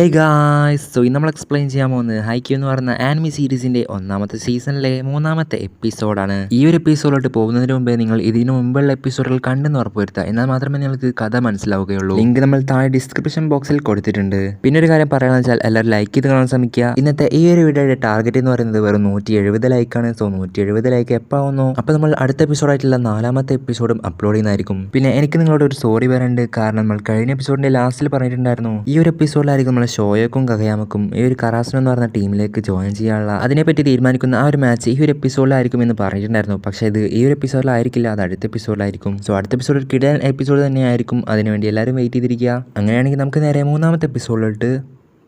Hey guys, so ഇന്ന് നമ്മൾ explain ചെയ്യാൻ പോകുന്നത് ഹൈക്യൂ എന്ന് പറയുന്ന ആനിമി സീരീസിന്റെ ഒന്നാമത്തെ സീസണിലെ മൂന്നാമത്തെ എപ്പിസോഡാണ്. ഈ ഒരു എപ്പിസോഡിലോട്ട് പോകുന്നതിന് മുമ്പേ നിങ്ങൾ ഇതിനു മുമ്പുള്ള എപ്പിസോഡുകൾ കണ്ടെന്ന് ഉറപ്പുവരുത്തുക. എന്നാൽ മാത്രമേ നിങ്ങൾക്ക് കഥ മനസ്സിലാവുകയുള്ളൂ. ലിങ്ക് നമ്മൾ താഴെ ഡിസ്ക്രിപ്ഷൻ ബോക്സിൽ കൊടുത്തിട്ടുണ്ട്. പിന്നെ ഒരു കാര്യം പറയാമെന്ന് വെച്ചാൽ എല്ലാവരും ലൈക്ക് ചെയ്ത് കാണാൻ ശ്രമിക്കുക. ഇന്നത്തെ ഈ ഒരു വീഡിയോയുടെ ടാർഗറ്റ് എന്ന് പറയുന്നത് വെറും 170 ലൈക്കാണ്. സോ 170 ലൈക്ക് എപ്പാവുന്നു അപ്പോൾ നമ്മൾ അടുത്ത എപ്പിസോഡായിട്ടുള്ള നാലാമത്തെ എപ്പിസോഡും അപ്ലോഡ് ചെയ്യുന്നതായിരിക്കും. പിന്നെ എനിക്ക് നിങ്ങളോട് ഒരു സോറി പറയാനുണ്ട്. കാരണം നമ്മൾ കഴിഞ്ഞ എപ്പിസോഡിന്റെ ലാസ്റ്റിൽ പറഞ്ഞിട്ടുണ്ടായിരുന്നു ഈ ഒരു എപ്പിസോഡിലായിരിക്കും നമ്മളെ ഷോയോക്കും കഗയാമക്കും ഈ ഒരു കറാസുനോ എന്ന് പറഞ്ഞ ടീമിലേക്ക് ജോയിൻ ചെയ്യാനുള്ള അതിനെപ്പറ്റി തീരുമാനിക്കുന്ന ആ ഒരു മാച്ച് ഈ ഒരു എപ്പിസോഡിലായിരിക്കും എന്ന് പറഞ്ഞിട്ടുണ്ടായിരുന്നു. പക്ഷേ ഇത് ഈ ഒരു എപ്പിസോഡിലായിരിക്കില്ല, അത് അടുത്ത എപ്പിസോഡിലായിരിക്കും. സോ അടുത്ത എപ്പിസോഡ് കിടൻ എപ്പിസോഡ് തന്നെയായിരിക്കും. അതിനുവേണ്ടി എല്ലാവരും വെയിറ്റ് ചെയ്തിരിക്കുക. അങ്ങനെയാണെങ്കിൽ നമുക്ക് നേരെ മൂന്നാമത്തെ എപ്പിസോഡിലോട്ട്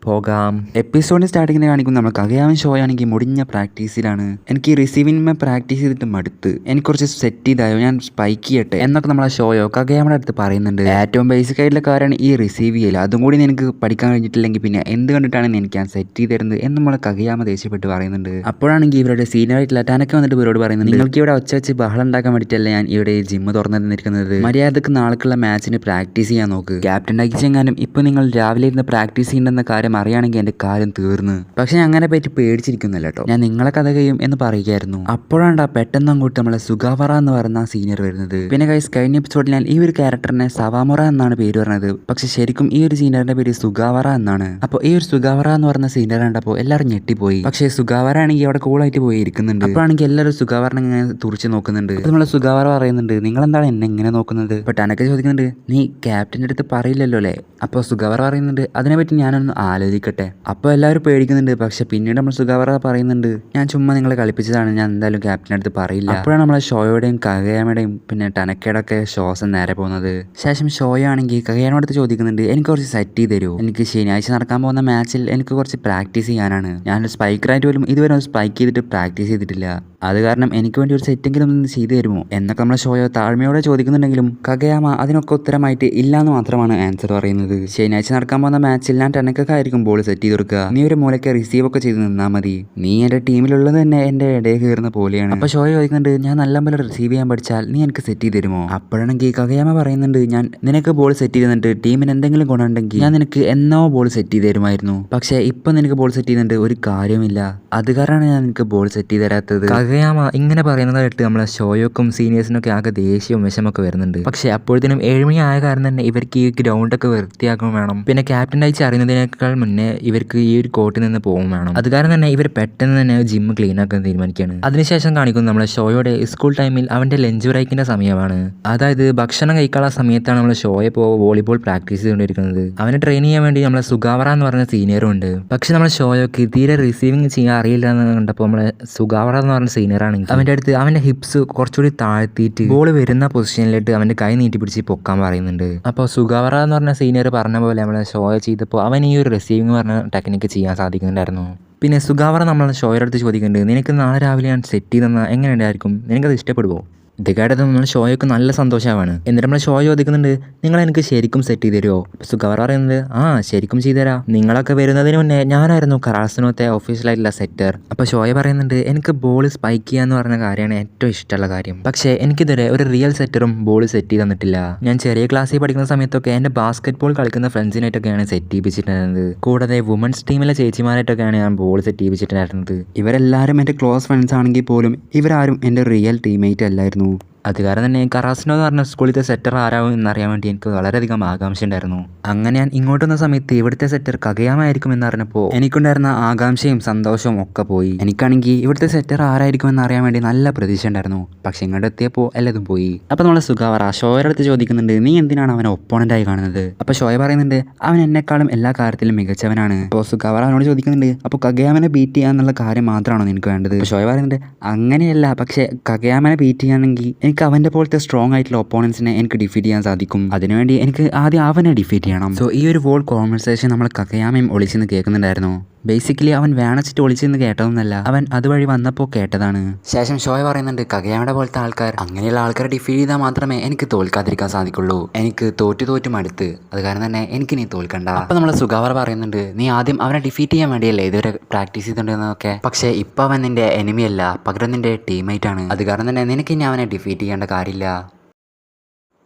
പോകാം. എപ്പിസോഡിന് സ്റ്റാർട്ടിങ്ങിന് കാണിക്കും നമ്മൾ കഗയാമൻ ഷോ ആണെങ്കിൽ മുടിഞ്ഞ പ്രാക്ടീസിലാണ്. എനിക്ക് റിസീവിംഗ് പ്രാക്ടീസ് ചെയ്തിട്ട് മടുത്ത് എനിക്ക് കുറച്ച് സെറ്റ് ചെയ്തായോ, ഞാൻ സ്പൈക്ക് ചെയ്യട്ടെ എന്നൊക്കെ നമ്മളെ ഷോയോ കഗയാമയുടെ അടുത്ത് പറയുന്നുണ്ട്. ഏറ്റവും ബേസിക് ആയിട്ടുള്ള കാര്യമാണ് ഈ റിസീവ് ചെയ്യൽ. അതും കൂടി എനിക്ക് പഠിക്കാൻ കഴിഞ്ഞിട്ടില്ലെങ്കിൽ പിന്നെ എന്ത് കണ്ടിട്ടാണ് എനിക്ക് ഞാൻ സെറ്റ് ചെയ്ത് തരുന്നത് എന്ന് നമ്മളെ കഗയാമ ദേഷ്യപ്പെട്ട് പറയുന്നുണ്ട്. അപ്പോഴാണെങ്കിൽ ഇവരുടെ സീനിയർ ആയിട്ടുള്ള ടനക്ക വന്നിട്ട് ഇവരോട് പറയുന്നുണ്ട്, നിങ്ങൾക്ക് ഇവിടെ ഒച്ച വെച്ച് ബഹളം ഉണ്ടാക്കാൻ വേണ്ടിയിട്ടല്ല ഞാൻ ഇവിടെ ജിമ്മ് തുറന്നിരിക്കുന്നത്. മര്യാദക്ക് നാളേക്കുള്ള മാച്ചിന് പ്രാക്ടീസ് ചെയ്യാൻ നോക്ക്. ക്യാപ്റ്റൻ അയച്ചെങ്ങാനും ഇപ്പൊ നിങ്ങൾ രാവിലെ ഇരുന്ന് പ്രാക്ടീസ് ചെയ്യേണ്ടെന്ന കാര്യം അറിയാണെങ്കിൽ എന്റെ കാര്യം തീർന്ന്. പക്ഷെ അങ്ങനെ പറ്റി പേടിച്ചിരിക്കുന്നില്ല കേട്ടോ, ഞാൻ നിങ്ങളെ കഥ കഴിയും എന്ന് പറയുകയായിരുന്നു. അപ്പോഴാണ്ടാ പെട്ടെന്ന് അങ്ങോട്ട് നമ്മളെ സുഗാവറ എന്ന് പറയുന്ന സീനിയർ വരുന്നത്. പിന്നെ ഗൈസ്, കഴിഞ്ഞ എപ്പിസോഡിൽ ഞാൻ ഈ ഒരു ക്യാരക്ടറിനെ സവാമുറ എന്നാണ് പേര് പറഞ്ഞത്. പക്ഷെ ശരിക്കും ഈ ഒരു സീനിയറിന്റെ പേര് സുഗാവറ എന്നാണ്. അപ്പോൾ ഈ ഒരു സുഗാവറ എന്ന് പറഞ്ഞ സീനിയർ കണ്ടപ്പോൾ എല്ലാവരും ഞെട്ടിപ്പോയി. പക്ഷേ സുഗാവറ ആണെങ്കിൽ അവിടെ കൂളായിട്ട് പോയി ഇരിക്കുന്നുണ്ട്. അപ്പോഴാണെങ്കിൽ എല്ലാവരും സുഗാവറിനെ ഇങ്ങനെ തുറച്ച് നോക്കുന്നുണ്ട്. അപ്പോൾ നമ്മളെ സുഗാവറ പറയുന്നുണ്ട്, നിങ്ങൾ എന്താണ് എന്നെ ഇങ്ങനെ നോക്കുന്നത്? ബട്ട് അനക്ക് ചോദിക്കുന്നുണ്ട്, നീ ക്യാപ്റ്റന്റെ അടുത്ത് പറയില്ലല്ലോ അല്ലേ? അപ്പോൾ സുഗാവറ പറയുന്നുണ്ട്, അതിനെപ്പറ്റി ഞാനൊന്ന് ആലോചിക്കട്ടെ. അപ്പോൾ എല്ലാവരും പേടിക്കുന്നുണ്ട്. പക്ഷെ പിന്നീട് നമ്മൾ സുഗാവറ പറയുന്നുണ്ട്, ഞാൻ ചുമ്മാ നിങ്ങളെ കളിപ്പിച്ചതാണ്, ഞാൻ എന്തായാലും ക്യാപ്റ്റൻ്റെ അടുത്ത് പറയില്ല. അപ്പോഴാണ് നമ്മളെ ഷോയുടെയും കഗയാമയുടെയും പിന്നെ ടനക്കയുടെ ഒക്കെ ഷോസ് നേരെ പോകുന്നത്. ശേഷം ഷോയോ ആണെങ്കിൽ കഗയാമയുടെ അടുത്ത് ചോദിക്കുന്നുണ്ട്, എനിക്ക് കുറച്ച് സെറ്റ് ചെയ്ത് തരുമോ? എനിക്ക് ശനിയാഴ്ച നടക്കാൻ പോകുന്ന മാച്ചിൽ എനിക്ക് കുറച്ച് പ്രാക്ടീസ് ചെയ്യാനാണ്. ഞാനൊരു സ്പൈക്കറായിട്ട് പോലും ഇതുവരെ സ്പൈക്ക് ചെയ്തിട്ട് പ്രാക്ടീസ് ചെയ്തിട്ടില്ല. അത് കാരണം എനിക്ക് വേണ്ടി ഒരു സെറ്റെങ്കിലും ഒന്ന് ചെയ്തു തരുമോ എന്നൊക്കെ നമ്മളെ ഷോയോ താഴ്മയോടെ ചോദിക്കുന്നുണ്ടെങ്കിലും കഗയാമ അതിനൊക്കെ ഉത്തരമായിട്ട് ഇല്ലാന്ന് മാത്രമാണ് ആൻസർ പറയുന്നത്. ശനിയാഴ്ച നടക്കാൻ പോകുന്ന മാച്ചിൽ ഞാൻ ടനക്കായിരിക്കും ബോൾ സെറ്റ് ചെയ്ത് കൊടുക്കുക. നീ ഒരു മൂലയ്ക്ക് റിസീവ് ഒക്കെ ചെയ്ത് നിന്നാൽ മതി. നീ എന്റെ ടീമിലുള്ളത് തന്നെ എന്റെ ഇടയിൽ കയറുന്ന പോലെയാണ്. അപ്പൊ ഷോയോ ചോദിക്കുന്നുണ്ട്, ഞാൻ നല്ല പോലെ റിസീവ് ചെയ്യാൻ പഠിച്ചാൽ നീ എനിക്ക് സെറ്റ് ചെയ്ത് തരുമോ? അപ്പോഴാണെങ്കിൽ കഗയാമ പറയുന്നുണ്ട്, ഞാൻ നിനക്ക് ബോൾ സെറ്റ് ചെയ്ത് തന്നിട്ട് ടീമിന് എന്തെങ്കിലും ഗുണമുണ്ടെങ്കിൽ ഞാൻ നിനക്ക് എന്നോ ബോൾ സെറ്റ് ചെയ്ത് തരുമായിരുന്നു. പക്ഷേ ഇപ്പൊ നിനക്ക് ബോൾ സെറ്റ് ചെയ്യുന്നുണ്ട് ഒരു കാര്യമില്ല. അത് കാരണമാണ് ഞാൻ നിനക്ക് ബോൾ സെറ്റ് ചെയ്ത് തരാത്തത്. കഗയാമ ഇങ്ങനെ പറയുന്നതായിട്ട് നമ്മളെ ഷോയോക്കും സീനിയേഴ്സിനൊക്കെ ആകെ ദേഷ്യവും വിഷമൊക്കെ വരുന്നുണ്ട്. പക്ഷെ അപ്പോഴത്തേനും 7 മണി ആയ കാരണം തന്നെ ഇവർക്ക് ഈ ഗ്രൗണ്ടൊക്കെ വൃത്തിയാക്കാൻ വേണം. പിന്നെ ക്യാപ്റ്റൻ അയച്ച് അറിയുന്നതിനേക്കാൾ മുന്നേ ഇവർക്ക് ഈ ഒരു കോർട്ടിൽ നിന്ന് പോകും വേണം. അത് കാരണം തന്നെ ഇവർ പെട്ടെന്ന് തന്നെ ജിമ്മ് ക്ലീൻ ആക്കാൻ തീരുമാനിക്കുകയാണ്. അതിനുശേഷം കാണിക്കുന്നു നമ്മളെ ഷോയുടെ സ്കൂൾ ടൈമിൽ അവന്റെ ലഞ്ച് ബ്രേക്കിന്റെ സമയമാണ്. അതായത് ഭക്ഷണം കഴിക്കാനുള്ള സമയത്താണ് നമ്മളെ ഷോയെ വോളിബോൾ പ്രാക്ടീസ് ചെയ്തുകൊണ്ടിരിക്കുന്നത്. അവനെ ട്രെയിൻ ചെയ്യാൻ വേണ്ടി നമ്മളെ സുഗാവറ എന്ന് പറഞ്ഞ സീനിയറും ഉണ്ട്. പക്ഷെ നമ്മളെ ഷോയോക്ക് തീരെ റിസീവിങ് ചെയ്യാൻ അറിയില്ല എന്ന് കണ്ടപ്പോൾ നമ്മളെ സുഗാവറ എന്ന് പറഞ്ഞ സീനിയർ ആണെങ്കിൽ അവന്റെ അടുത്ത് അവന്റെ ഹിപ്സ് കുറച്ചുകൂടി താഴ്ത്തിയിട്ട് ബോൾ വരുന്ന പൊസിഷനിലിട്ട് അവന്റെ കൈ നീട്ടി പിടിച്ച് പൊക്കാൻ പറയുന്നുണ്ട്. അപ്പോൾ സുഗാവറ എന്ന് പറഞ്ഞ സീനിയർ പറഞ്ഞ പോലെ നമ്മളെ ഷോയെ ചെയ്തപ്പോൾ അവൻ ഈ ഒരു റിസീവിങ് പറഞ്ഞ ടെക്നിക്ക് ചെയ്യാൻ സാധിക്കുന്നുണ്ടായിരുന്നു. പിന്നെ സുഗാവറ നമ്മളെ ഷോയുടെ അടുത്ത് ചോദിക്കുന്നുണ്ട്, നിനക്ക് നാളെ രാവിലെ ഞാൻ സെറ്റ് ചെയ്തെന്നാൽ എങ്ങനെ ഉണ്ടായിരിക്കും? നിനക്കത് ഇഷ്ടപ്പെടുമോ? ഇത് കേട്ടത് നമ്മൾ ഷോയ്ക്ക് നല്ല സന്തോഷമാണ്. എന്നിട്ട് നമ്മൾ ഷോ ചോദിക്കുന്നുണ്ട്, നിങ്ങൾ എനിക്ക് ശരിക്കും സെറ്റ് ചെയ്ത് തരുമോ? സുഗാവറ പറയുന്നത്, ആ ശരിക്കും ചെയ്തുതരാം. നിങ്ങളൊക്കെ വരുന്നതിന് മുന്നേ ഞാനായിരുന്നു കറാസുനോത്തെ ഒഫീഷ്യലായിട്ടുള്ള സെറ്റർ. അപ്പോൾ ഷോയെ പറയുന്നുണ്ട്, എനിക്ക് ബോൾ സ്പൈക്ക് ചെയ്യാന്ന് പറഞ്ഞ കാര്യമാണ് ഏറ്റവും ഇഷ്ടമുള്ള കാര്യം. പക്ഷേ എനിക്കിതുവരെ ഒരു റിയൽ സെറ്ററും ബോൾ സെറ്റ് ചെയ്ത് തന്നിട്ടില്ല. ഞാൻ ചെറിയ ക്ലാസ്സിൽ പഠിക്കുന്ന സമയത്തൊക്കെ എൻ്റെ ബാസ്കറ്റ് ബോൾ കളിക്കുന്ന ഫ്രണ്ട്സിനായിട്ടൊക്കെയാണ് സെറ്റ് ചെയ്യിപ്പിച്ചിട്ടുണ്ടായിരുന്നത്. കൂടാതെ വുമൻസ് ടീമിലെ ചേച്ചിമാരായിട്ടൊക്കെയാണ് ഞാൻ ബോൾ സെറ്റ് ചെയ്യിപ്പിച്ചിട്ടുണ്ടായിരുന്നത്. ഇവരെല്ലാവരും എൻ്റെ ക്ലോസ് ഫ്രണ്ട്സ് ആണെങ്കിൽ പോലും ഇവരാരും എൻ്റെ റിയൽ ടീംമേറ്റ് അല്ലായിരുന്നു. അത് കാരണം തന്നെ കറാസിനോ എന്ന് പറഞ്ഞ സ്കൂളിലത്തെ സെറ്റർ ആരാവും എന്നറിയാൻ വേണ്ടി എനിക്ക് വളരെയധികം ആകാംക്ഷ ഉണ്ടായിരുന്നു. അങ്ങനെ ഞാൻ ഇങ്ങോട്ട് വന്ന സമയത്ത് ഇവിടുത്തെ സെറ്റർ കഗയാമ ആയിരിക്കും എന്നറിഞ്ഞപ്പോൾ എനിക്കുണ്ടായിരുന്ന ആകാംക്ഷയും സന്തോഷവും ഒക്കെ പോയി. എനിക്കാണെങ്കിൽ ഇവിടുത്തെ സെറ്റർ ആരായിരിക്കും എന്നറിയാൻ വേണ്ടി നല്ല പ്രതീക്ഷ ഉണ്ടായിരുന്നു. പക്ഷെ ഇങ്ങോട്ട് എത്തിയപ്പോൾ എല്ലാതും പോയി. അപ്പോൾ നമ്മളെ സുഗാവറ ഷോയുടെ അടുത്ത് ചോദിക്കുന്നുണ്ട്, നീ എന്തിനാണ് അവനെ ഒപ്പോണൻ്റായി കാണുന്നത്? അപ്പോൾ ഷോയ പറയുന്നുണ്ട്, അവൻ എന്നെക്കാളും എല്ലാ കാര്യത്തിലും മികച്ചവനാണ്. അപ്പോൾ സുഗാവറ അവനോട് ചോദിക്കുന്നുണ്ട്, അപ്പോൾ കഗയാമനെ ബീറ്റ് ചെയ്യുക എന്നുള്ള കാര്യം മാത്രമാണോ നിനക്ക് വേണ്ടത്? ഷോയ പറയുന്നുണ്ട്, അങ്ങനെയല്ല, പക്ഷേ കഗയാമനെ ബീറ്റ് ചെയ്യുകയാണെങ്കിൽ എനിക്ക് അവൻ്റെ പോലത്തെ സ്ട്രോങ് ആയിട്ടുള്ള ഒപ്പോണൻസിനെ എനിക്ക് ഡിഫീറ്റ് ചെയ്യാൻ സാധിക്കും. അതിനുവേണ്ടി എനിക്ക് ആദ്യം അവനെ ഡിഫീറ്റ് ചെയ്യണം. സോ ഈ ഒരു വോൾ കോൺവെർസേഷൻ നമ്മൾ കഗയാമയും ഒളിച്ചെന്ന് കേൾക്കുന്നുണ്ടായിരുന്നു. ബേസിക്കലി അവൻ വേണച്ചിട്ട് ഒളിച്ചെന്ന് കേട്ടതൊന്നല്ല, അവൻ അതുവഴി വന്നപ്പോൾ കേട്ടതാണ്. ശേഷം ഷോയ പറയുന്നുണ്ട്, കഗയാമയുടെ പോലത്തെ ആൾക്കാർ അങ്ങനെയുള്ള ആൾക്കാരെ ഡിഫീറ്റ് ചെയ്താൽ മാത്രമേ എനിക്ക് തോൽക്കാതിരിക്കാൻ സാധിക്കുള്ളൂ. എനിക്ക് തോറ്റു മടുത്ത്, അത് കാരണം തന്നെ എനിക്ക് നീ തോൽക്കണ്ട. അപ്പോൾ നമ്മൾ സുഗാവറ പറയുന്നുണ്ട്, നീ ആദ്യം അവനെ ഡിഫീറ്റ് ചെയ്യാൻ വേണ്ടിയല്ലേ ഇതുവരെ പ്രാക്ടീസ് ചെയ്തിട്ടുണ്ടെന്നൊക്കെ. പക്ഷേ ഇപ്പോൾ അവൻ നിന്റെ എനിമിയല്ല, പകരം നിന്റെ ടീംമേറ്റ് ആണ്. അത് കാരണം തന്നെ നിനക്ക് ഇനി അവനെ ഡിഫീറ്റ് ചെയ്യേണ്ട കാര്യമില്ല.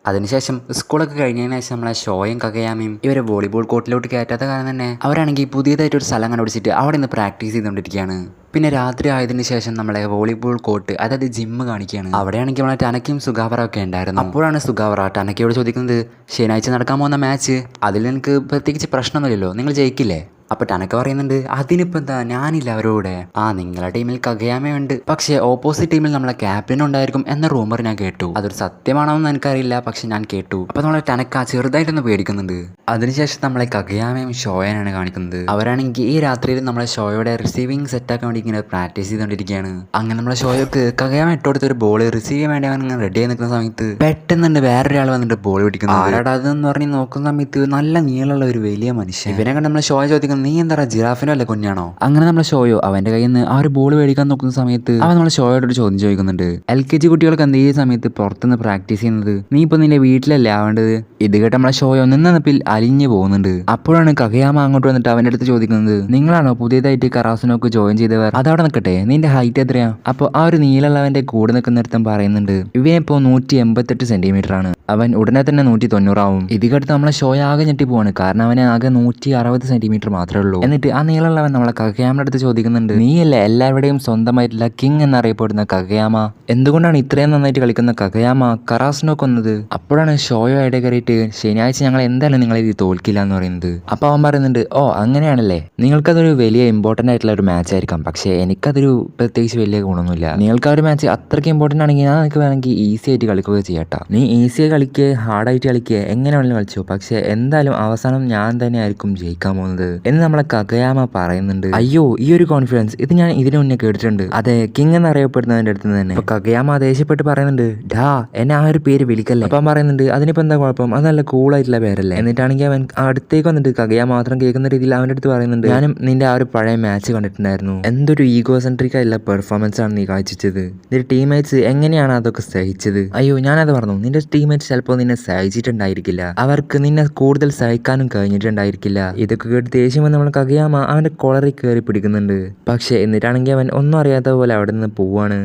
അതിനുശേഷം സ്കൂളൊക്കെ കഴിഞ്ഞതിന് ശേഷം നമ്മളെ ഷോയും കകയാമയും ഇവരെ വോളിബോൾ കോർട്ടിലോട്ട് കയറ്റാത്ത കാരണം തന്നെ അവരാണെങ്കിൽ പുതിയതായിട്ടൊരു സ്ഥലം കണ്ടുപിടിച്ചിട്ട് അവിടെ നിന്ന് പ്രാക്ടീസ് ചെയ്തുകൊണ്ടിരിക്കുകയാണ്. പിന്നെ രാത്രി ആയതിനു ശേഷം നമ്മളെ വോളിബോൾ കോർട്ട് അതായത് ജിമ്മ് കാണിക്കുകയാണ്. അവിടെയാണെങ്കിൽ നമ്മളെ ടനക്കയും സുഗാവറ ഒക്കെ ഉണ്ടായിരുന്നു. അപ്പോഴാണ് സുഗാവറ ടനക്കയോട് ചോദിക്കുന്നത്, ശനിയാഴ്ച നടക്കാൻ പോകുന്ന മാച്ച് അതിൽ എനിക്ക് പ്രത്യേകിച്ച് പ്രശ്നമൊന്നുമില്ലല്ലോ, നിങ്ങൾ ജയിക്കില്ലേ? അപ്പോൾ ടനക്ക പറയുന്നുണ്ട്, അതിനിപ്പോൾ എന്താ, ഞാനില്ല അവരോടെ. നിങ്ങളുടെ ടീമിൽ കഗയാമയുണ്ട്, പക്ഷേ ഓപ്പോസിറ്റ് ടീമിൽ നമ്മളെ ക്യാപ്റ്റൻ ഉണ്ടായിരിക്കും എന്ന റൂമർ ഞാൻ കേട്ടു. അതൊരു സത്യമാണോന്ന് എനിക്കറിയില്ല, പക്ഷെ ഞാൻ കേട്ടു. അപ്പോൾ നമ്മളെ ടനക്ക ചെറുതായിട്ടൊന്ന് പേടിക്കുന്നുണ്ട്. അതിനുശേഷം നമ്മളെ കഗയാമയും ഷോയനാണ് കാണിക്കുന്നത്. അവരാണെങ്കിൽ ഈ രാത്രിയിൽ നമ്മളെ ഷോയുടെ റിസീവിങ് സെറ്റാക്കാൻ വേണ്ടി ഇങ്ങനെ പ്രാക്ടീസ് ചെയ്തുകൊണ്ടിരിക്കുകയാണ്. അങ്ങനെ നമ്മളെ ഷോയ്ക്ക് കഗയാമ ഇട്ടുകൊടുത്തൊരു ബോൾ റിസീവ് ചെയ്യാൻ വേണ്ടി അവൻ ഇങ്ങനെ റെഡി ആയി നിൽക്കുന്ന സമയത്ത് പെട്ടെന്നുണ്ട് വേറൊരാൾ വന്നിട്ട് ബോൾ പിടിക്കുന്നു. ആരാടാ അതെന്ന് പറഞ്ഞ് നോക്കുന്ന സമയത്ത് നല്ല നീളമുള്ള ഒരു വലിയ മനുഷ്യൻ. ഇവനെ കണ്ട് നമ്മളെ ഷോയെ ചോദിക്കുന്നത്, നീ എന്താ ജിറാഫിനോ അല്ലേ കുഞ്ഞാണോ? അങ്ങനെ നമ്മളെ ഷോയോ അവന്റെ കയ്യിൽ നിന്ന് ആ ഒരു ബോൾ മേടിക്കാൻ നോക്കുന്ന സമയത്ത് അവൻ നമ്മളെ ഷോയോടൊരു ചോദ്യം ചോദിക്കുന്നുണ്ട്. LKG കുട്ടികൾക്ക് എന്ത് ഈ സമയത്ത് പുറത്തുനിന്ന് പ്രാക്ടീസ് ചെയ്യുന്നത്, നീ ഇപ്പൊ നിന്റെ വീട്ടിലല്ലേ ആവേണ്ടത്? ഇത് കേട്ട് നമ്മളെ ഷോയോ നിന്നപ്പിൽ അലിഞ്ഞു പോകുന്നുണ്ട്. അപ്പോഴാണ് കഗയാമ അങ്ങോട്ട് വന്നിട്ട് അവന്റെ അടുത്ത് ചോദിക്കുന്നത്, നിങ്ങളാണോ പുതിയതായിട്ട് കറാസുനോക്ക് ജോയിൻ ചെയ്തവർ? അതവിടെ നിൽക്കട്ടെ, നിന്റെ ഹൈറ്റ് എത്രയാ? അപ്പോൾ ആ ഒരു നീളമുള്ളവന്റെ കൂടെ നിൽക്കുന്നിടത്തും പറയുന്നുണ്ട്, ഇവനിപ്പോ 188 സെന്റിമീറ്റർ ആണ്. അവൻ ഉടനെ തന്നെ 190 ആവും. ഇത് കേട്ട് നമ്മളെ ഷോയ ആകെ ഞെട്ടി പോവാണ്, കാരണം അവന് ആകെ 160 സെന്റിമീറ്റർ മാത്രമേ ഉള്ളൂ. എന്നിട്ട് ആ നീളമുള്ളവൻ നമ്മളെ കഗയാമയുടെ അടുത്ത് ചോദിക്കുന്നുണ്ട്, നീയല്ലേ എല്ലാവരുടെയും സ്വന്തമായിട്ടുള്ള കിങ് എന്നറിയപ്പെടുന്ന കഗയാമ, എന്തുകൊണ്ടാണ് ഇത്രയും നന്നായിട്ട് കളിക്കുന്ന കഗയാമ കറാസുനോ കൊന്നത്? അപ്പോഴാണ് ഷോയോ ഇടയിൽ കയറിയിട്ട്, ശനിയാഴ്ച ഞങ്ങൾ എന്തായാലും നിങ്ങളെ ഇത് തോൽക്കില്ല എന്ന് പറയുന്നത്. അപ്പോൾ അവൻ പറയുന്നുണ്ട്, ഓ അങ്ങനെയാണല്ലേ, നിങ്ങൾക്കതൊരു വലിയ ഇമ്പോർട്ടൻ്റ് ആയിട്ടുള്ള ഒരു മാച്ച് ആയിരിക്കാം, പക്ഷേ എനിക്കതൊരു പ്രത്യേകിച്ച് വലിയ ഗുണമൊന്നുമില്ല. നിങ്ങൾക്ക് ആ ഒരു മാച്ച് അത്രയ്ക്ക് ഇമ്പോർട്ടൻ്റ് ആണെങ്കിൽ ഞാൻ നിങ്ങൾക്ക് വേണമെങ്കിൽ ഈസി ആയിട്ട് കളിക്കുക ചെയ്യട്ടാ. നീ ഈസിയായി കളിക്കുക, ഹാർഡായിട്ട് കളിക്കുക, എങ്ങനെ വേണമെങ്കിലും കളിച്ചോ, പക്ഷേ എന്തായാലും അവസാനം ഞാൻ തന്നെ ആയിരിക്കും ജയിക്കാൻ പോകുന്നത് എന്ന് നമ്മളെ കഗയാമ പറയുന്നുണ്ട്. അയ്യോ, ഈ ഒരു കോൺഫിഡൻസ് ഇത് ഞാൻ ഇതിനു മുന്നേ കേട്ടിട്ടുണ്ട്, അതെ കിങ് എന്നറിയപ്പെടുന്നതിന്റെ അടുത്ത് തന്നെ. അപ്പൊ കഗയാമ ദേഷ്യപ്പെട്ട് പറയുന്നുണ്ട്, ഡാ എന്നെ ആ ഒരു പേര് വിളിക്കല്ലേ. അപ്പം പറയുന്നുണ്ട്, അതിനിപ്പോ എന്താ കുഴപ്പം, അത് നല്ല കൂളായിട്ടുള്ള പേരല്ലേ. എന്നിട്ടാണെങ്കിൽ അവൻ അടുത്തേക്ക് വന്നിട്ട് കഗയാമ മാത്രം കേൾക്കുന്ന രീതിയിൽ അവൻ്റെ അടുത്ത് പറയുന്നുണ്ട്, ഞാനും നിന്റെ ആ ഒരു പഴയ മാച്ച് കണ്ടിട്ടുണ്ടായിരുന്നു, എന്തൊരു ഈഗോസെൻട്രിക് ആയിട്ടുള്ള പെർഫോമൻസ് ആണ് നീ കാഴ്ചിച്ചത്, നിന്റെ ടീംമേറ്റ്സ് എങ്ങനെയാണ് അതൊക്കെ സഹിച്ചത്? അയ്യോ ഞാനത് പറഞ്ഞു, നിന്റെ ടീംമേറ്റ്സ് ചിലപ്പോൾ നിന്നെ സഹിച്ചിട്ടുണ്ടായിരിക്കില്ല, അവർക്ക് നിന്നെ കൂടുതൽ സഹിക്കാനും കഴിഞ്ഞിട്ടുണ്ടായിരിക്കില്ല. ഇതൊക്കെ കേട്ട് ദേഷ്യം വന്ന് നമ്മൾ കഗയാമ അവൻ്റെ കോളറിൽ കയറി പിടിക്കുന്നുണ്ട്. പക്ഷേ എന്നിട്ടാണെങ്കിൽ അവൻ ഒന്നും അറിയാത്ത പോലെ അവിടെ നിന്ന് പോവാണ്.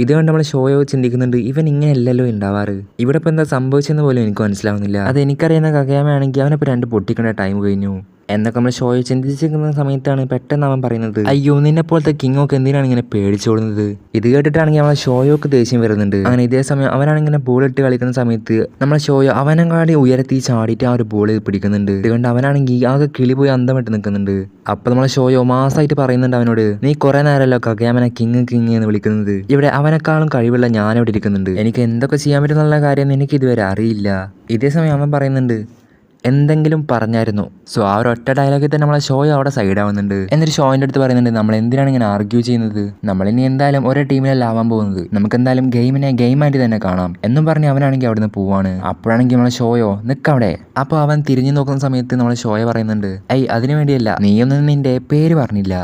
ഇത് കണ്ട് നമ്മൾ ഷോയോ ചിന്തിക്കുന്നുണ്ട്, ഇവൻ ഇങ്ങനെയല്ലല്ലോ ഉണ്ടാവാറ്, ഇവിടെ ഇപ്പോൾ എന്താ സംഭവിച്ചെന്ന് പോലും എനിക്ക് മനസ്സിലാവുന്നില്ല. അത് എനിക്കറിയുന്ന കഗയാമയാണെങ്കിൽ അവനിപ്പോൾ 2 പൊട്ടിക്കേണ്ട ടൈം കഴിഞ്ഞു എന്നൊക്കെ നമ്മൾ ഷോയെ ചിന്തിച്ചിരിക്കുന്ന സമയത്താണ് പെട്ടെന്ന് അവൻ പറയുന്നത്, അയ്യോ നിന്നെ പോലത്തെ കിങ്ങൊക്കെ എന്തിനാണ് ഇങ്ങനെ പേടിച്ചോടുന്നത്? ഇത് കേട്ടിട്ടാണെങ്കിൽ അവൻ ഷോയോക്ക് ദേഷ്യം വരുന്നുണ്ട്. അങ്ങനെ ഇതേ സമയം അവനാണിങ്ങനെ ബോൾ ഇട്ട് കളിക്കുന്ന സമയത്ത് നമ്മൾ ഷോയോ അവനെങ്ങാടി ഉയരത്തി ചാടിയിട്ട് ആ ഒരു ബോൾ പിടിക്കുന്നുണ്ട്. ഇതുകൊണ്ട് അവനാണെങ്കിൽ ആകെ കിളി പോയി അന്തം വിട്ട് നിൽക്കുന്നുണ്ട്. അപ്പൊ നമ്മളെ ഷോയോ മാസമായിട്ട് പറയുന്നുണ്ട് അവനോട്, നീ കുറെ നേരമല്ലോ കഗയാമനെ കിങ് എന്ന് വിളിക്കുന്നത്, ഇവിടെ അവനെക്കാളും കഴിവുള്ള ഞാനിവിടെ ഇരിക്കുന്നുണ്ട്, എനിക്ക് എന്തൊക്കെ ചെയ്യാൻ പറ്റുന്നുള്ള കാര്യം എനിക്ക് ഇതുവരെ അറിയില്ല. ഇതേ സമയം അവൻ പറയുന്നുണ്ട്, എന്തെങ്കിലും പറഞ്ഞായിരുന്നു. ആ ഒരു ഒറ്റ ഡയലോഗിൽ തന്നെ നമ്മളെ ഷോ അവിടെ സൈഡ് ആവുന്നുണ്ട്. എന്നിട്ട് ഷോയിൻ്റെ അടുത്ത് പറയുന്നുണ്ട്, നമ്മൾ എന്തിനാണ് ഇങ്ങനെ ആർഗ്യൂ ചെയ്യുന്നത്, നമ്മളിനി എന്തായാലും ഒരേ ടീമിലല്ല ആവാൻ പോകുന്നത്, നമുക്ക് എന്തായാലും ഗെയിമിനെ ഗെയിമായിട്ട് തന്നെ കാണാം എന്നും പറഞ്ഞ് അവനാണെങ്കിൽ അവിടെ നിന്ന് പോവാണ്. അപ്പോഴാണെങ്കിൽ നമ്മളെ ഷോയോ നിൽക്കവിടെ. അപ്പോൾ അവൻ തിരിഞ്ഞു നോക്കുന്ന സമയത്ത് നമ്മളെ ഷോയെ പറയുന്നുണ്ട്, അതിനു വേണ്ടിയല്ല, നീയൊന്നും നിന്റെ പേര് പറഞ്ഞില്ല.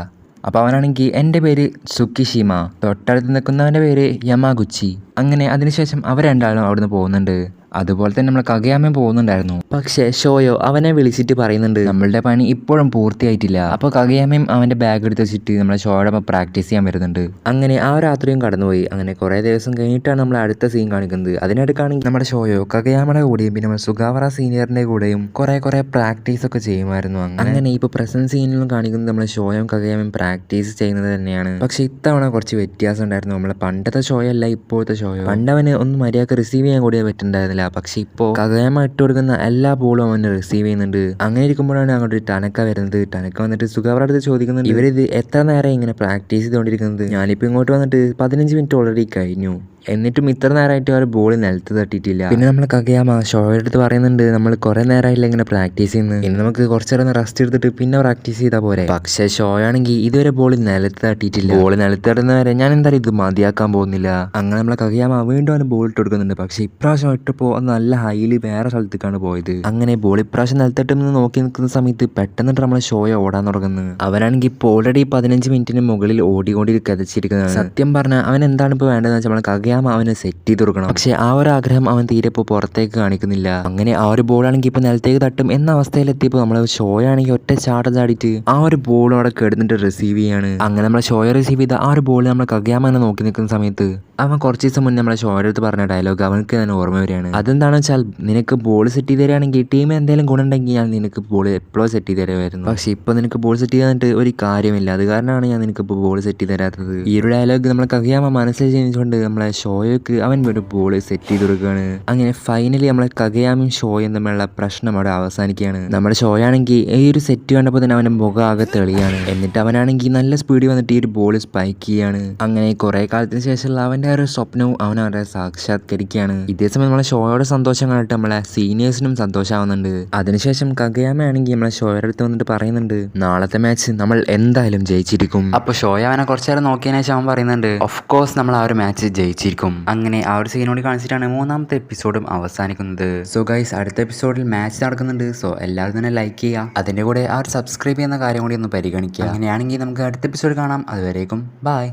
അപ്പോൾ അവനാണെങ്കിൽ എൻ്റെ പേര് സുക്കിഷിമ, തൊട്ടടുത്ത് നിൽക്കുന്നവൻ്റെ പേര് യമാഗുച്ചി. അങ്ങനെ അതിനുശേഷം അവർ രണ്ടാളും അവിടുന്ന് പോകുന്നുണ്ട്. അതുപോലെ തന്നെ നമ്മൾ കഗയാമയും പോകുന്നുണ്ടായിരുന്നു. പക്ഷേ ഷോയോ അവനെ വിളിച്ചിട്ട് പറയുന്നുണ്ട്, നമ്മളുടെ പണി ഇപ്പോഴും പൂർത്തിയായിട്ടില്ല. അപ്പോൾ കഗയാമയും അവൻ്റെ ബാഗ് എടുത്ത് വെച്ചിട്ട് നമ്മളെ ഷോയുടെ ഒപ്പം പ്രാക്ടീസ് ചെയ്യാൻ വരുന്നുണ്ട്. അങ്ങനെ ആ രാത്രിയും കടന്നുപോയി. അങ്ങനെ കുറേ ദിവസം കഴിഞ്ഞിട്ടാണ് നമ്മൾ അടുത്ത സീൻ കാണിക്കുന്നത്. അതിനിടയ്ക്കാണെങ്കിൽ നമ്മുടെ ഷോയോ കഗയാമയുടെ കൂടെയും പിന്നെ നമ്മൾ സുഗാവറ സീനിയറിൻ്റെ കൂടെയും കുറേ പ്രാക്ടീസ് ഒക്കെ ചെയ്യുമായിരുന്നു. അങ്ങനെ ഇപ്പോൾ പ്രസന്റ് സീനിലും കാണിക്കുന്നത് നമ്മളെ ഷോയും കഗയാമയും പ്രാക്ടീസ് ചെയ്യുന്നത് തന്നെയാണ്. പക്ഷേ ഇത്തവണ കുറച്ച് വ്യത്യാസം ഉണ്ടായിരുന്നു. നമ്മളെ പണ്ടത്തെ ഷോയോ അല്ല ഇപ്പോഴത്തെ ഷോയോ. പണ്ടവന് ഒന്നും മര്യാദക്ക് റിസീവ് ചെയ്യാൻ കൂടിയേ പറ്റുന്നുണ്ടായിരുന്നില്ല. പക്ഷെ ഇപ്പോൾ കഗയാമ ഇട്ട് കൊടുക്കുന്ന എല്ലാ ബോളും അവന് റിസീവ് ചെയ്യുന്നുണ്ട്. അങ്ങനെ ഇരിക്കുമ്പോഴാണ് അങ്ങോട്ട് ടനക്ക വരുന്നത്. ടനക്ക വന്നിട്ട് സുഗാവറ അടുത്ത് ചോദിക്കുന്നുണ്ട്, ഇവരിത് എത്ര നേരം ഇങ്ങനെ പ്രാക്ടീസ് ചെയ്തുകൊണ്ടിരിക്കുന്നത്? ഞാനിപ്പോൾ ഇങ്ങോട്ട് വന്നിട്ട് 15 മിനിറ്റ് ഓൾറെഡി കഴിഞ്ഞു, എന്നിട്ടും ഇത്ര നേരമായിട്ട് അവർ ബോൾ നിലത്ത് തട്ടിയിട്ടില്ല. പിന്നെ നമ്മൾ കഗയാമ ഷോയുടെ അടുത്ത് പറയുന്നുണ്ട്, നമ്മൾ കുറേ നേരമായില്ല ഇങ്ങനെ പ്രാക്ടീസ് ചെയ്യുന്നത്, ഇനി നമുക്ക് കുറച്ച് നേരം റെസ്റ്റ് എടുത്തിട്ട് പിന്നെ പ്രാക്ടീസ് ചെയ്താൽ പോരെ. പക്ഷേ ഷോയാണെങ്കിൽ ഇതുവരെ ബോൾ നിലത്ത് തട്ടിയിട്ടില്ല. ബോൾ നിലത്ത് തട്ടുന്നവരെ ഞാൻ എന്തായാലും ഇത് മതിയാക്കാൻ പോകുന്നില്ല. അങ്ങനെ നമ്മളെ കഗയാമ വീണ്ടും അവന് ബോൾ ഇട്ട് കൊടുക്കുന്നുണ്ട്. പക്ഷേ ഇപ്രാവശ്യം ഇട്ടപ്പോൾ നല്ല ഹൈലി വേറെ സ്ഥലത്തേക്കാണ് പോയത്. അങ്ങനെ ബോൾ ഇപ്രാവശ്യം നിലത്തിട്ടെന്ന് നോക്കി നിൽക്കുന്ന സമയത്ത് പെട്ടെന്നിട്ട് നമ്മളെ ഷോയെ ഓടാൻ തുടങ്ങുന്നത്. അവനാണെങ്കിൽ ഇപ്പോൾ ഓൾറെഡി 15 മിനിറ്റിന് മുകളിൽ ഓടിക്കൊണ്ടിരിക്കുക കഥച്ചിരിക്കുന്നതാണ്. സത്യം പറഞ്ഞാൽ അവൻ എന്താണ് ഇപ്പോൾ വേണ്ടതെന്ന് വെച്ചാൽ നമ്മളെ കഗയാമ കഗയാമ അവന് സെറ്റ് ചെയ്ത് കൊടുക്കണം. പക്ഷെ ആ ഒരു ആഗ്രഹം അവൻ തീരെ ഇപ്പോൾ പുറത്തേക്ക് കാണിക്കുന്നില്ല. അങ്ങനെ ആ ഒരു ബോളാണെങ്കിൽ ഇപ്പോൾ നിലത്തേക്ക് തട്ടും എന്ന അവസ്ഥയിലെത്തിയപ്പോൾ നമ്മളെ ഷോയാണെങ്കിൽ ഒറ്റ ചാട്ടം ചാടിയിട്ട് ആ ഒരു ബോൾ അവിടെ കിടന്നിട്ട് റിസീവ് ചെയ്യാണ്. അങ്ങനെ നമ്മളെ ഷോയെ റിസീവ് ചെയ്ത ആ ഒരു ബോൾ നമ്മളെ കഗയാമനെ നോക്കി നിൽക്കുന്ന സമയത്ത് അവൻ കുറച്ച് ദിവസം മുന്നേ നമ്മളെ ഷോയുടെ അടുത്ത് പറഞ്ഞ ഡയലോഗ് അവനക്ക് തന്നെ ഓർമ്മ വരികയാണ്. അതെന്താണെന്ന് വെച്ചാൽ നിനക്ക് ബോൾ സെറ്റ് ചെയ്ത് തരികയാണെങ്കിൽ ടീമിന് എന്തെങ്കിലും ഗുണമുണ്ടെങ്കിൽ ഞാൻ നിനക്ക് ബോൾ എപ്പോഴും സെറ്റ് ചെയ്ത് തരുമായിരുന്നു. പക്ഷേ ഇപ്പോൾ നിനക്ക് ബോൾ സെറ്റ് ചെയ്തിട്ട് ഒരു കാര്യമില്ല. അത് കാരണമാണ് ഞാൻ നിനക്ക് ഇപ്പോൾ ബോൾ സെറ്റ് ചെയ്ത് തരാത്തത്. ഈ ഒരു ഡയലോഗ് നമ്മളെ കഗയാമ മനസ്സിൽ ചെയ്യുന്നതുകൊണ്ട് നമ്മളെ ഷോയ്ക്ക് അവൻ ഒരു ബോൾ സെറ്റ് ചെയ്ത് കൊടുക്കുകയാണ്. അങ്ങനെ ഫൈനലി നമ്മളെ കഗയാമയും ഷോയും തമ്മിലുള്ള പ്രശ്നം അവിടെ അവസാനിക്കുകയാണ്. നമ്മുടെ ഷോയാണെങ്കിൽ ഈ ഒരു സെറ്റ് കണ്ടപ്പോൾ തന്നെ അവൻ്റെ മുഖം ആകെ തെളിയാണ്. എന്നിട്ട് അവനാണെങ്കിൽ നല്ല സ്പീഡിൽ വന്നിട്ട് ഈ ഒരു ബോൾ സ്പൈക്ക് ചെയ്യാണ്. അങ്ങനെ കുറേ കാലത്തിന് ശേഷമുള്ള അവൻ്റെ ഒരു സ്വപ്നവും അവൻ അവരെ സാക്ഷാത്കരിക്കുകയാണ്. ഇതേ സമയം നമ്മളെ ഷോയുടെ സന്തോഷം കണ്ടിട്ട് നമ്മളെ സീനിയേഴ്സിനും സന്തോഷമാവുന്നുണ്ട്. അതിനുശേഷം കഗയാമ ആണെങ്കിൽ നമ്മളെ ഷോയുടെ അടുത്ത് വന്നിട്ട് പറയുന്നുണ്ട് നാളത്തെ മാച്ച് നമ്മൾ എന്തായാലും ജയിച്ചിരിക്കും. അപ്പോൾ ഷോയ അവനെ കുറച്ചു നേരം നോക്കിയതിനു ശേഷം അവൻ പറയുന്നുണ്ട് ഓഫ് കോഴ്സ് നമ്മൾ ആ ഒരു മാച്ച് ജയിച്ചിരിക്കും. അങ്ങനെ ആ ഒരു സീനോട് കാണിച്ചിട്ടാണ് 3ാമത്തെ എപ്പിസോഡും അവസാനിക്കുന്നത്. സോ ഗൈസ് അടുത്ത എപ്പിസോഡിൽ മാച്ച് നടക്കുന്നുണ്ട്. സോ എല്ലാവരും തന്നെ ലൈക്ക് ചെയ്യുക. അതിൻ്റെ കൂടെ ആ ഒരു സബ്സ്ക്രൈബ് ചെയ്യുന്ന കാര്യം കൂടി ഒന്ന് പരിഗണിക്കുക. അങ്ങനെയാണെങ്കിൽ നമുക്ക് അടുത്ത എപ്പിസോഡ് കാണാം. അതുവരേക്കും ബൈ.